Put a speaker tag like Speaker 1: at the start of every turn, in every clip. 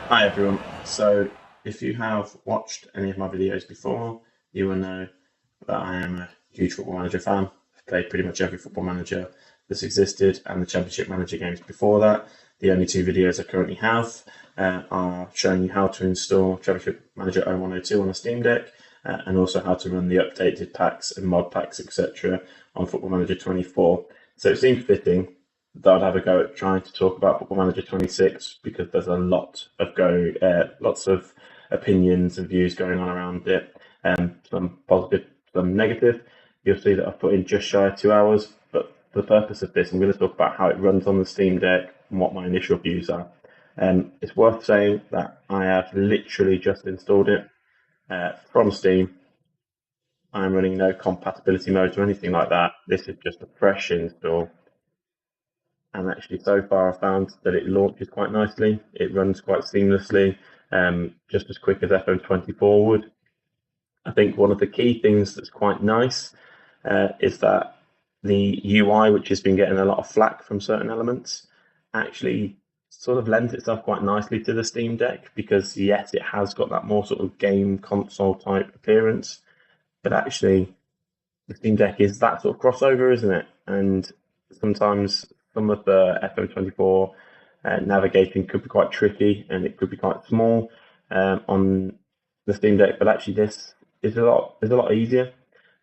Speaker 1: Hi everyone. So, if you have watched any of my videos before, you will know that I am a huge Football Manager fan. I've played pretty much every Football Manager that's existed and the Championship Manager games before that. The only two videos I currently have are showing you how to install Championship Manager 0102 on a Steam Deck and also how to run the updated packs and mod packs, etc. on Football Manager 24. So it seemed fitting that I'd have a go at trying to talk about Football Manager 26 because there's a lot of lots of opinions and views going on around it. Some positive, some negative. You'll see that I've put in just shy of 2 hours, but for the purpose of this, I'm going to talk about how it runs on the Steam Deck and what my initial views are. It's worth saying that I have literally just installed it from Steam. I'm running no compatibility modes or anything like that. This is just a fresh install. And actually, so far, I found that it launches quite nicely. It runs quite seamlessly, just as quick as FM24 would. I think one of the key things that's quite nice is that the UI, which has been getting a lot of flack from certain elements, actually sort of lends itself quite nicely to the Steam Deck because, yes, it has got that more sort of game console type appearance, but actually, the Steam Deck is that sort of crossover, isn't it? And sometimes some of the FM24 navigating could be quite tricky and it could be quite small on the Steam Deck, but actually this is a lot easier.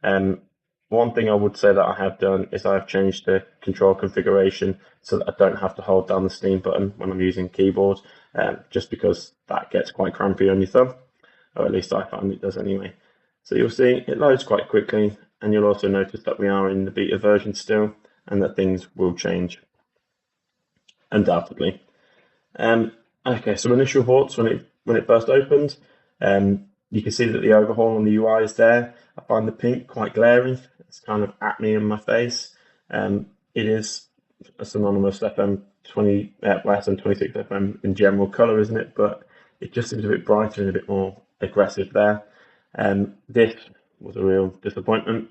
Speaker 1: Um, One thing I would say that I have done is I've changed the control configuration so that I don't have to hold down the Steam button when I'm using keyboard, just because that gets quite crampy on your thumb, or at least I find it does anyway. So you'll see it loads quite quickly, and you'll also notice that we are in the beta version still, and that things will change undoubtedly. Um, okay, so initial thoughts when it first opened. You can see that the overhaul on the UI is there. I find the pink quite glaring. It's kind of at me in my face. It is a synonymous FM20, SM26 FM in general colour, isn't it? But it just seems a bit brighter and a bit more aggressive there. This was a real disappointment.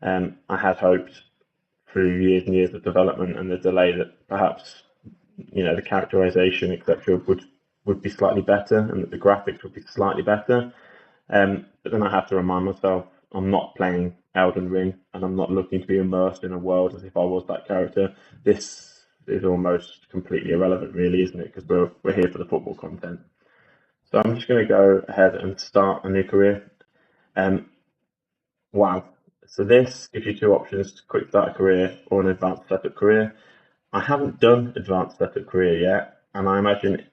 Speaker 1: I had hoped through years and years of development and the delay that perhaps the characterization etc. would be slightly better and that the graphics would be slightly better. But then I have to remind myself I'm not playing Elden Ring and I'm not looking to be immersed in a world as if I was that character. This is almost completely irrelevant, really, isn't it? Because we're here for the football content. So I'm just going to go ahead and start a new career. Um, wow. So this gives you two options: to quick start a career or an advanced setup career. I haven't done advanced setup career yet, and I imagine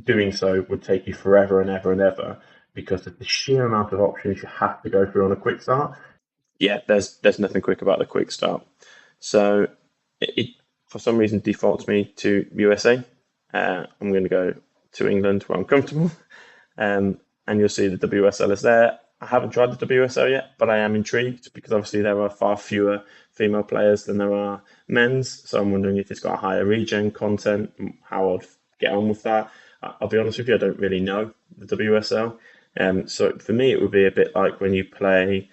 Speaker 1: doing so would take you forever and ever and ever because of the sheer amount of options you have to go through on a quick start. Yeah, there's nothing quick about the quick start. So it for some reason defaults me to USA. I'm going to go to England where I'm comfortable, and you'll see the WSL is there. I haven't tried the WSL yet, but I am intrigued because obviously there are far fewer female players than there are men's. So I'm wondering if it's got higher regen content, how I'd get on with that. I'll be honest with you, I don't really know the WSL. So for me, it would be a bit like when you play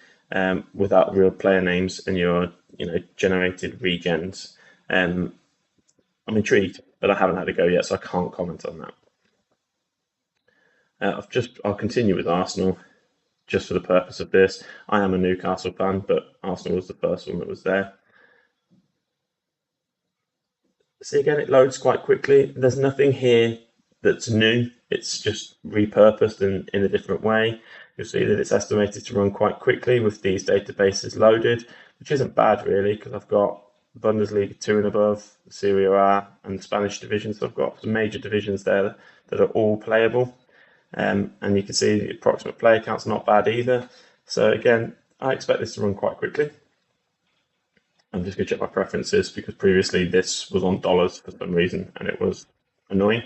Speaker 1: without real player names and your generated regens. I'm intrigued, but I haven't had a go yet, so I can't comment on that. I'll continue with Arsenal just for the purpose of this. I am a Newcastle fan, but Arsenal was the first one that was there. See, again, it loads quite quickly. There's nothing here that's new. It's just repurposed in a different way. You'll see that it's estimated to run quite quickly with these databases loaded, which isn't bad really, because I've got Bundesliga 2 and above, Serie A, and the Spanish division. So I've got some major divisions there that are all playable. And you can see the approximate player count's not bad either. So again, I expect this to run quite quickly. I'm just going to check my preferences because previously this was on dollars for some reason and it was annoying.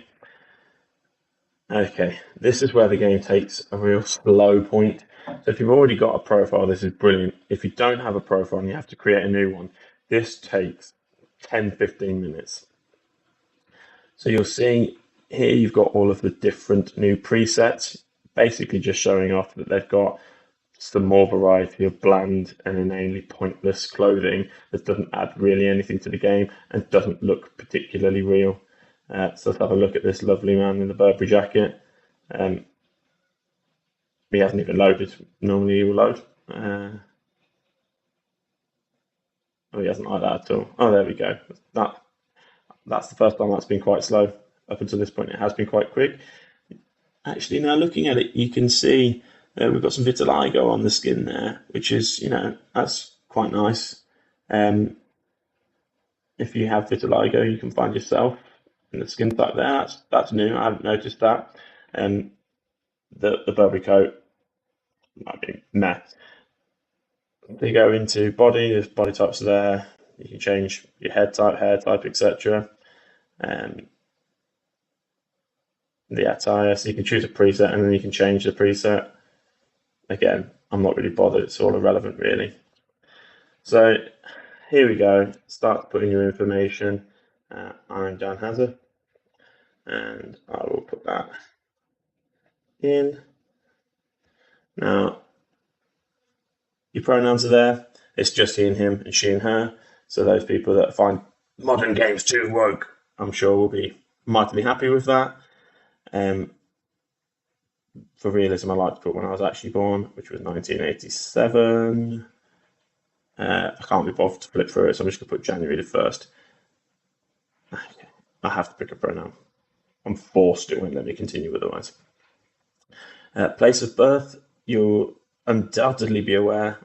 Speaker 1: Okay, this is where the game takes a real slow point. So if you've already got a profile, this is brilliant. If you don't have a profile and you have to create a new one, this takes 10-15 minutes. So you'll see here you've got all of the different new presets, basically just showing off that they've got some more variety of bland and inanely pointless clothing that doesn't add really anything to the game and doesn't look particularly real. So let's have a look at this lovely man in the Burberry jacket. Um, he hasn't even loaded. Normally he will load. Oh, he hasn't like that at all. Oh, there we go. That that's the first time that's been quite slow. Up until this point, it has been quite quick. Actually, now looking at it, you can see we've got some vitiligo on the skin there, which is, that's quite nice. Um, if you have vitiligo, you can find yourself in the skin type there. That's new. I haven't noticed that. Um, the Burberry coat, I mean, meh. They go into body. There's body types there. You can change your head type, hair type, etc. Um, the attire, so you can choose a preset and then you can change the preset. Again, I'm not really bothered. It's all irrelevant, really. So here we go. Start putting your information. I'm Dan Hazard, and I will put that in. Now, your pronouns are there. It's just he and him and she and her. So those people that find modern games too woke, I'm sure will be mightily happy with that. For realism, I like to put when I was actually born, which was 1987. I can't be bothered to flip through it, so I'm just going to put January the 1st. Okay. I have to pick a pronoun. I'm forced to, and let me continue otherwise. Place of birth, you'll undoubtedly be aware,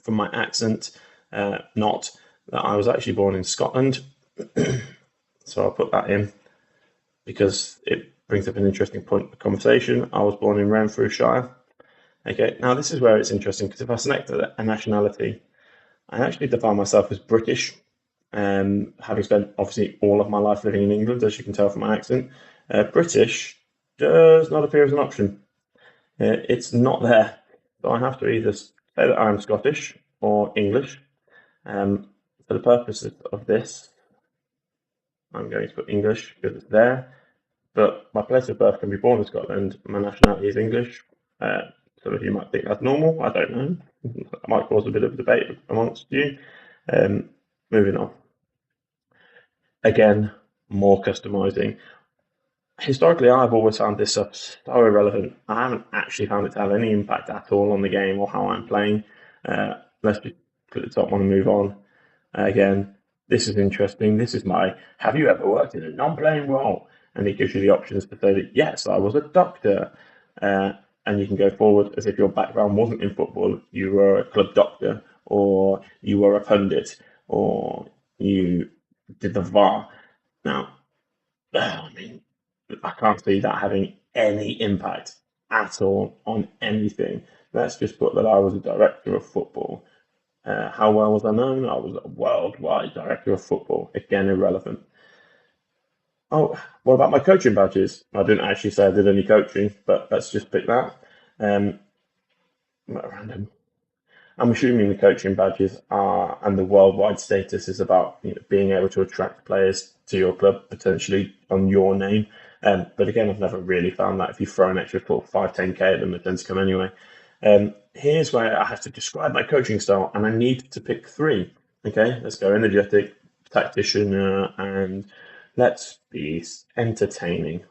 Speaker 1: from my accent, not that I was actually born in Scotland. So I'll put that in because it brings up an interesting point of conversation. I was born in Renfrewshire. Okay, now this is where it's interesting because if I select a nationality, I actually define myself as British. Having spent obviously all of my life living in England, as you can tell from my accent, British does not appear as an option. It's not there. So I have to either say that I'm Scottish or English. For the purposes of this, I'm going to put English because it's there. But my place of birth can be born in Scotland. My nationality is English. Some of you might think that's normal. I don't know. That might cause a bit of a debate amongst you. Moving on. Again, more customizing. Historically, I've always found this stuff so irrelevant. I haven't actually found it to have any impact at all on the game or how I'm playing. Let's just put the top one and move on. Again, this is interesting. This is my have you ever worked in a non-playing role? And it gives you the options to say that yes, I was a doctor. And you can go forward as if your background wasn't in football. You were a club doctor, or you were a pundit, or you did the VAR. Now, I mean, I can't see that having any impact at all on anything. Let's just put that I was a director of football. How well was I known? I was a worldwide director of football. Again, irrelevant. Oh, what about my coaching badges? I didn't actually say I did any coaching, but let's just pick that. Random. I'm assuming the coaching badges are, and the worldwide status is about being able to attract players to your club, potentially on your name. But again, I've never really found that if you throw an extra 5-10K at them, it tends to come anyway. Here's where I have to describe my coaching style, and I need to pick three. Okay, let's go energetic, tactician, and let's be entertaining.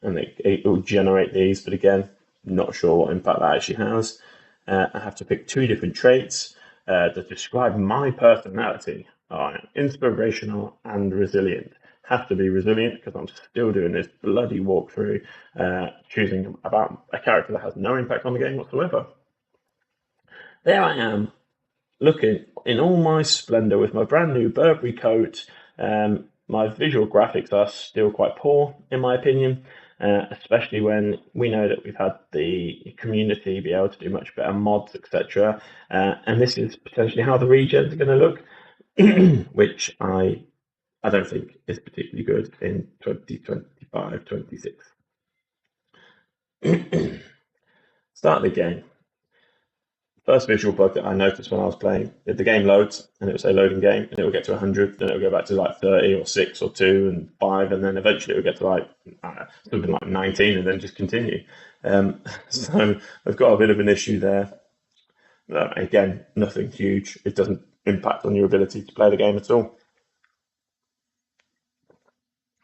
Speaker 1: And it will generate these, but again, not sure what impact that actually has. I have to pick two different traits that describe my personality. I am inspirational and resilient. Have to be resilient because I'm still doing this bloody walkthrough, choosing about a character that has no impact on the game whatsoever. There I am, looking in all my splendour with my brand new Burberry coat. My visual graphics are still quite poor, in my opinion, especially when we know that we've had the community be able to do much better mods, etc. And this is potentially how the regens are going to look, which I don't think is particularly good in 2025-26. Start the game. First visual bug that I noticed when I was playing, the game loads and it will say loading game, and it will get to 100, then it will go back to like 30 or 6 or 2 and 5, and then eventually it will get to like something like 19 and then just continue. So I've got a bit of an issue there. Again, nothing huge. It doesn't impact on your ability to play the game at all.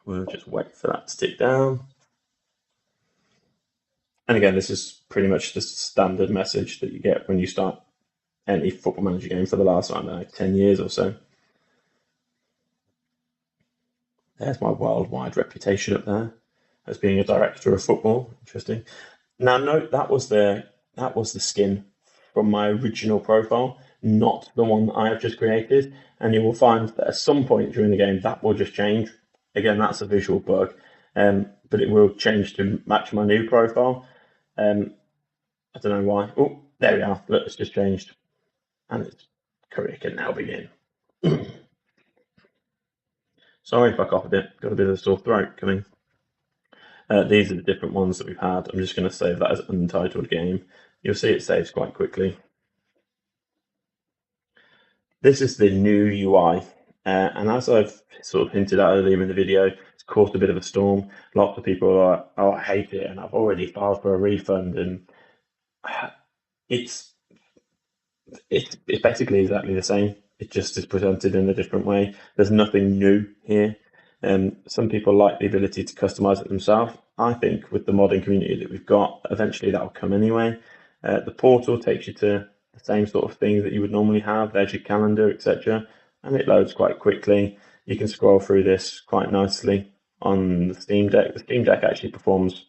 Speaker 1: We'll just wait for that to tick down. And again, this is pretty much the standard message that you get when you start any football manager game for the last, I don't know, 10 years or so. There's my worldwide reputation up there as being a director of football. Interesting. Now, note that was the skin from my original profile, not the one that I have just created. And you will find that at some point during the game that will just change. Again, that's a visual bug, but it will change to match my new profile. I don't know why. Oh, there we are. Look, it's just changed, and its career can now begin. Sorry if I coughed a bit. Got a bit of a sore throat coming. These are the different ones that we've had. I'm just going to save that as untitled game. You'll see it saves quite quickly. This is the new UI, and as I've sort of hinted at earlier in the video, it's caused a bit of a storm. Lots of people are like, "Oh, I hate it," and I've already filed for a refund, and it's it's basically exactly the same. It just is presented in a different way. There's nothing new here. Some people like the ability to customize it themselves. I think with the modding community that we've got, eventually that'll come anyway. The portal takes you to the same sort of things that you would normally have. There's your calendar, etc., and it loads quite quickly. You can scroll through this quite nicely on the Steam Deck. The Steam Deck actually performs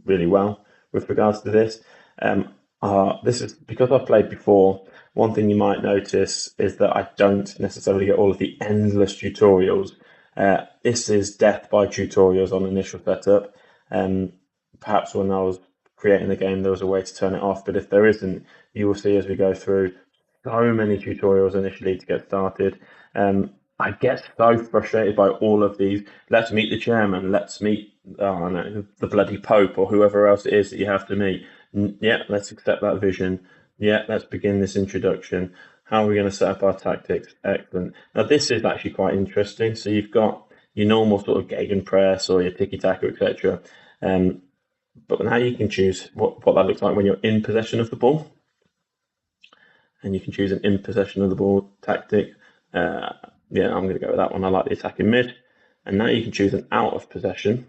Speaker 1: really well with regards to this. This is because I've played before. One thing you might notice is that I don't necessarily get all of the endless tutorials. This is death by tutorials on initial setup. Perhaps when I was creating the game, there was a way to turn it off, but if there isn't, you will see as we go through so many tutorials initially to get started. I get so frustrated by all of these. Let's meet the chairman. Let's meet, oh no, the bloody Pope or whoever else it is that you have to meet. Yeah, let's accept that vision. Yeah, let's begin this introduction. How are we going to set up our tactics? Excellent. Now, this is actually quite interesting. So you've got your normal sort of gegenpress or your tiki-taka, etc. But now you can choose what that looks like when you're in possession of the ball. And you can choose an in possession of the ball tactic. Yeah, I'm going to go with that one. I like the attack in mid. And now you can choose an out of possession,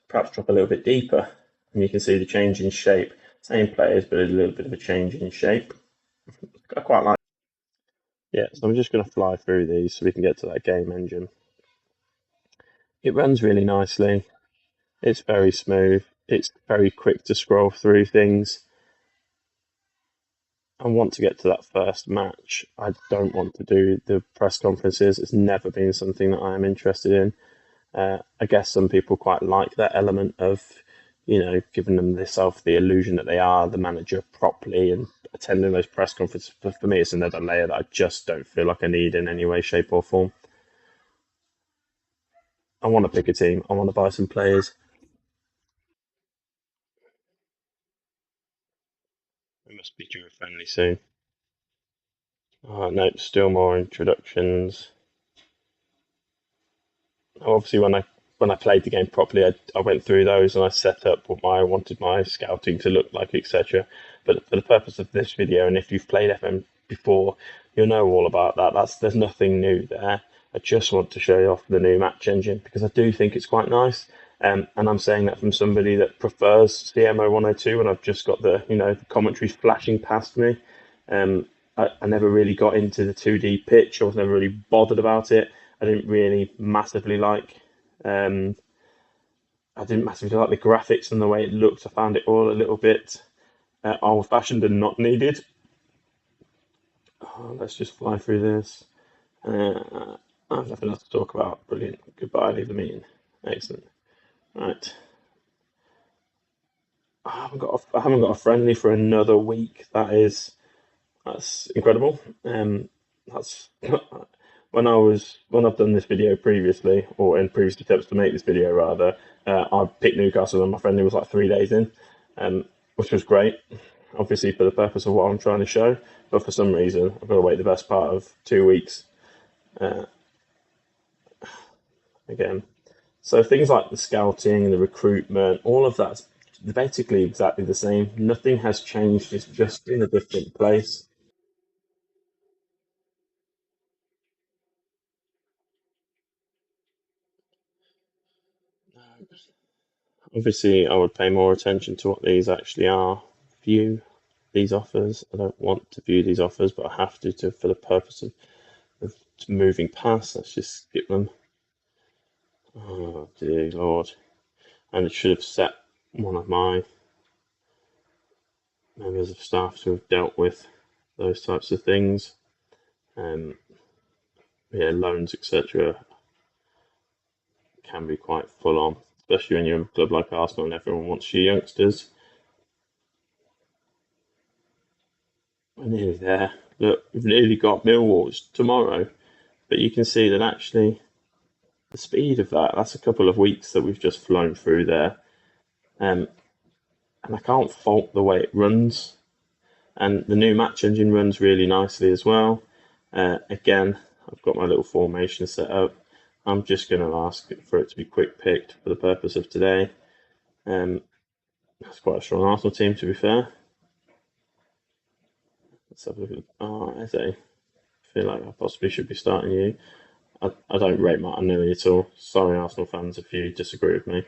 Speaker 1: perhaps drop a little bit deeper, and you can see the change in shape. Same players, but a little bit of a change in shape. I quite like. Yeah, so I'm just going to fly through these so we can get to that game engine. It runs really nicely. It's very smooth. It's very quick to scroll through things. I want to get to that first match. I don't want to do the press conferences. It's never been something that I am interested in. I guess some people quite like that element of, giving them the illusion that they are the manager properly and attending those press conferences. But for me, it's another layer that I just don't feel like I need in any way, shape, or form. I want to pick a team. I want to buy some players. We must be due a friendly soon. Oh, no, still more introductions. Obviously, when I played the game properly, I went through those and I set up what I wanted my scouting to look like, etc. But for the purpose of this video, and if you've played FM before, you'll know all about that. There's nothing new there. I just want to show you off the new match engine because I do think it's quite nice. And I'm saying that from somebody that prefers CMO 102 when I've just got the commentaries flashing past me. I never really got into the 2D pitch. I was never really bothered about it. I didn't really massively like. I didn't massively like the graphics and the way it looked. I found it all a little bit old-fashioned and not needed. Let's just fly through this. I have nothing else to talk about. Brilliant. Goodbye. Leave the meeting. Excellent. Right. I haven't got a friendly for another week. That's incredible. That's when I've done this video previously, or in previous attempts to make this video rather. I picked Newcastle and my friendly was like 3 days in, which was great. Obviously for the purpose of what I'm trying to show, but for some reason I've got to wait the best part of 2 weeks again. So things like the scouting, the recruitment, all of that's basically exactly the same. Nothing has changed. It's just in a different place. Obviously, I would pay more attention to what these actually are. View these offers. I don't want to view these offers, but I have to for the purpose of moving past. Let's just skip them. Oh dear Lord! And it should have set one of my members of staff to have dealt with those types of things. Yeah, loans, etc., can be quite full on, especially when you're in a club like Arsenal and everyone wants your youngsters. We're nearly there. Look, we've nearly got Millwall's tomorrow, but you can see that actually the speed of that's a couple of weeks that we've just flown through there. And I can't fault the way it runs. And the new match engine runs really nicely as well. Again, I've got my little formation set up. I'm just going to ask for it to be quick picked for the purpose of today. That's quite a strong Arsenal team, to be fair. Let's have a look at Eze. I feel like I possibly should be starting you. I don't rate Martinelli at all. Sorry, Arsenal fans, if you disagree with me.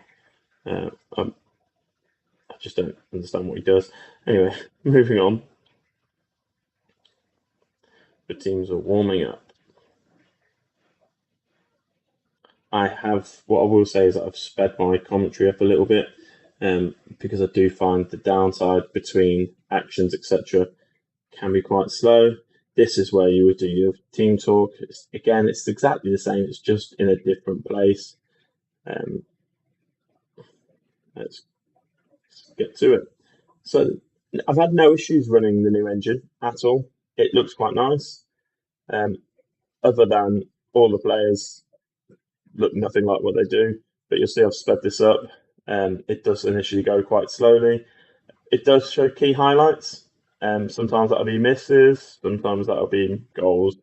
Speaker 1: I just don't understand what he does. Anyway, moving on. The teams are warming up. What I will say is that I've sped my commentary up a little bit because I do find the downside between actions, etc., can be quite slow. This is where you would do your team talk. It's exactly the same. It's just in a different place. Let's get to it. So I've had no issues running the new engine at all. It looks quite nice. Other than all the players look nothing like what they do, but you'll see I've sped this up. It does initially go quite slowly. It does show key highlights. Sometimes that'll be misses, sometimes that'll be goals.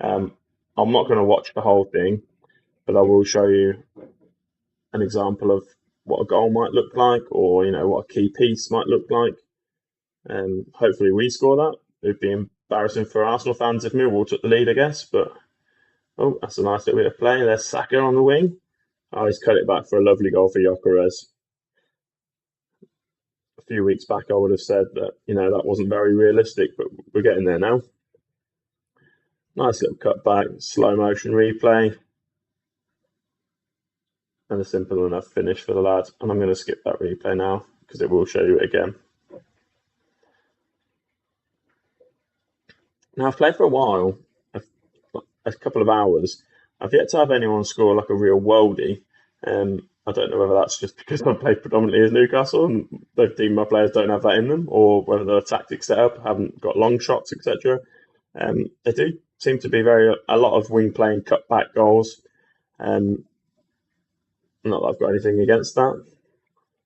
Speaker 1: I'm not going to watch the whole thing, but I will show you an example of what a goal might look like, or what a key piece might look like. Hopefully we score that. It'd be embarrassing for Arsenal fans if Millwall took the lead, I guess. But that's a nice little bit of play. There's Saka on the wing. He's cut it back for a lovely goal for Gyökeres. A few weeks back, I would have said that that wasn't very realistic, but we're getting there now. Nice little cut back, slow motion replay, and a simple enough finish for the lads. And I'm going to skip that replay now because it will show you it again. Now, I've played for a while, a couple of hours. I've yet to have anyone score like a real worldie. I don't know whether that's just because I've played predominantly as Newcastle and they've deemed my players don't have that in them, or whether the tactics set up haven't got long shots, etc. They do seem to be a lot of wing playing cutback goals. Not that I've got anything against that.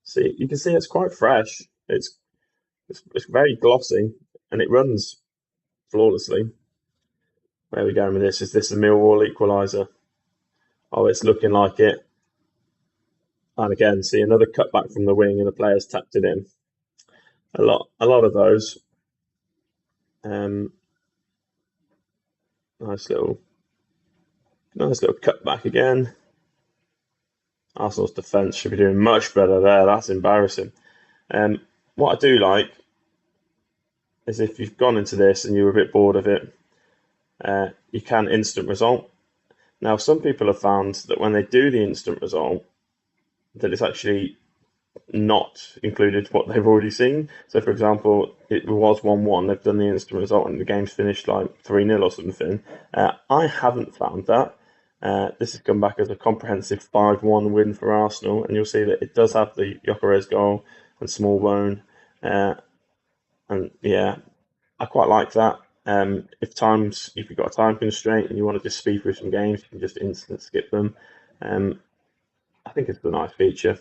Speaker 1: See, you can see it's quite fresh. It's very glossy and it runs flawlessly. Where are we going with this? Is this a Millwall equaliser? Oh, it's looking like it. And again, see another cutback from the wing and the players tapped it in. A lot of those. Nice little cutback again. Arsenal's defence should be doing much better there. That's embarrassing. What I do like is if you've gone into this and you're a bit bored of it, you can instant result. Now, some people have found that when they do the instant result, that it's actually not included what they've already seen. So, for example, it was 1-1. They've done the instant result and the game's finished like 3-0 or something. I haven't found that. This has come back as a comprehensive 5-1 win for Arsenal, and you'll see that it does have the Gyökeres goal and Smallbone. And yeah, I quite like that. If you've got a time constraint and you want to just speed through some games, you can just instant skip them. I think it's a nice feature.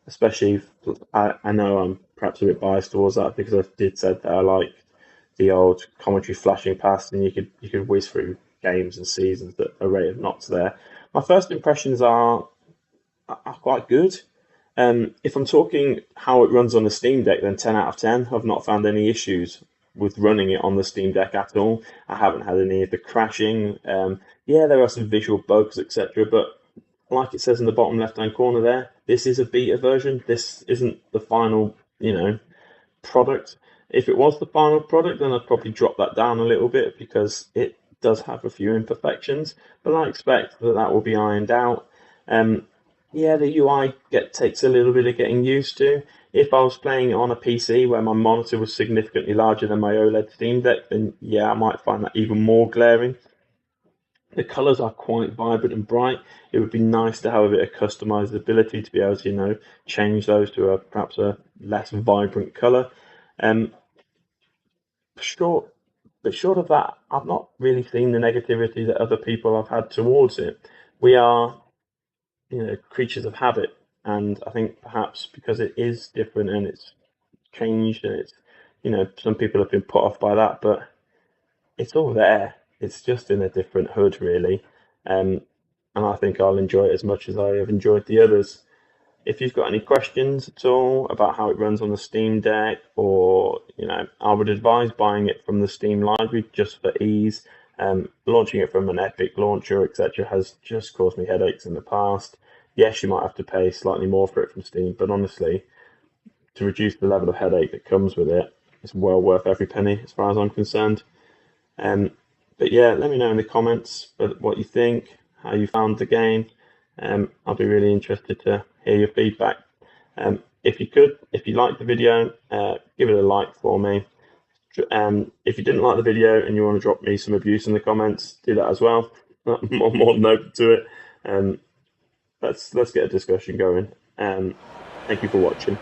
Speaker 1: Especially, I know I'm perhaps a bit biased towards that because I did say that I like the old commentary flashing past, and you could whiz through games and seasons that are rated not there. My first impressions are quite good. If I'm talking how it runs on the Steam Deck, then 10 out of 10. I've not found any issues with running it on the Steam Deck at all. I haven't had any of the crashing. Yeah, there are some visual bugs, etc. But like it says in the bottom left-hand corner there, this is a beta version. This isn't the final, product. If it was the final product, then I'd probably drop that down a little bit because it does have a few imperfections, but I expect that will be ironed out. Yeah, the UI takes a little bit of getting used to. If I was playing it on a PC where my monitor was significantly larger than my OLED Steam Deck, then yeah, I might find that even more glaring. The colours are quite vibrant and bright. It would be nice to have a bit of customizability to be able to, change those to perhaps a less vibrant colour. Short, but short of that, I've not really seen the negativity that other people have had towards it. We are, creatures of habit, and I think perhaps because it is different and it's changed and it's, some people have been put off by that, but it's all there. It's just in a different hood, really. And I think I'll enjoy it as much as I have enjoyed the others. If you've got any questions at all about how it runs on the Steam Deck, or I would advise buying it from the Steam library just for ease. Launching it from an Epic launcher, etc., has just caused me headaches in the past. Yes, you might have to pay slightly more for it from Steam, but honestly, to reduce the level of headache that comes with it, it's well worth every penny as far as I'm concerned. But yeah, let me know in the comments what you think, how you found the game. I'll be really interested to hear your feedback. If you liked the video, give it a like for me. If you didn't like the video and you want to drop me some abuse in the comments, do that as well. I'm more than open to it. Let's get a discussion going. Thank you for watching.